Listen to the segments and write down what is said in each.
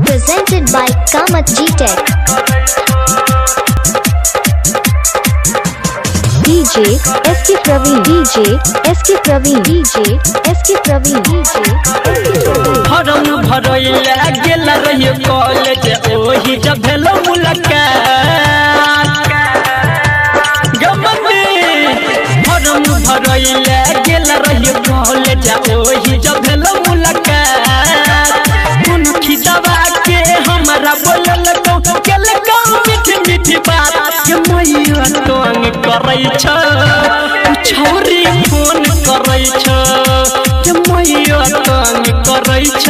Presented by Kamath G-Tech. DJ SK Praveen, DJ SK Praveen, DJ SK Praveen, DJ form भरैला गेल रही college ओही जब भेलो मुलाकात गमने फॉर्म भरैला गेल रही कॉलेज ओही जब भेलो मुलाकात कौन खिदवा के हमरा बोलल को केल को मीठी मीठी बात के मैया तंग करै छ छौरी फोन करै छ के मैया तंग करै छ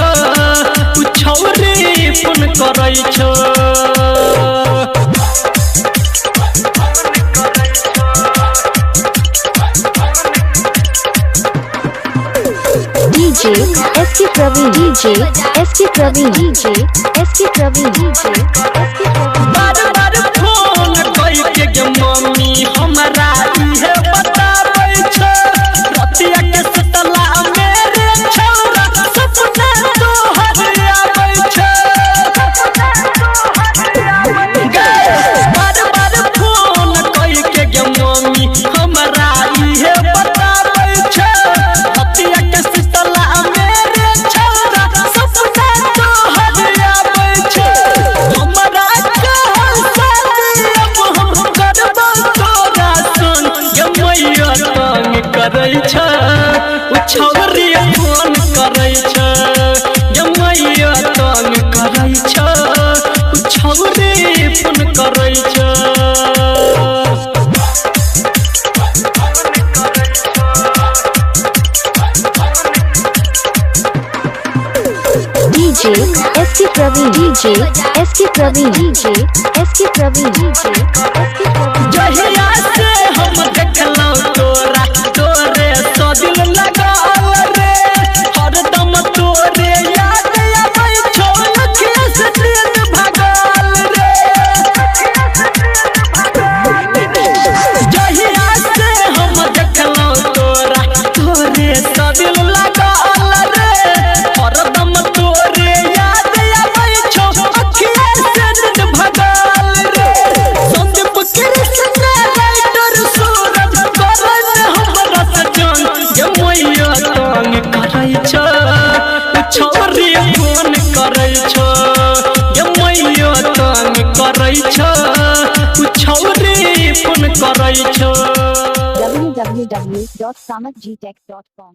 छौरी फोन करै छ DJ SK Praveen, DJ SK Praveen, DJ SK Praveen, DJ SK Praveen बार बार फोन कई के मम्मी हमरा इहे बताबै छ रतिया के सतला मेरे छौरा सपना तोहर आबै छ बार बार फोन कई के मम्मी हमरा इहे बताबै छ रतिया के सतला मेरे छौरा सपना तोहर आबै छ हमरा कहल शादी अब हम करबो तोरा सुन गे मैया तंग करै छ छौरी फोन करै छ गे मैया तंग करै छ छौरी फोन करै छ DJ SK Praveen, DJ SK Praveen, DJ SK Praveen, DJ SK Praveen जहिया से हम देखलौ तोरा तोरे सो दिल लगाल रे हरदम तोरे याद आबै छौ अखिया से दिन भागल रे जहिया से हम देखलौ तोरा तोरे सो दिल लगाल रे हरदम तोरे याद आबै छौ अखिया से दिन भागल रे संदीप कृष्ण राइटर सूरज करन हमरा सजन गे मैया तंग करै छ छौरी फोन करै छ गे मैया तंग करै छ छौरी फोन करै छ www.kamathgtech.com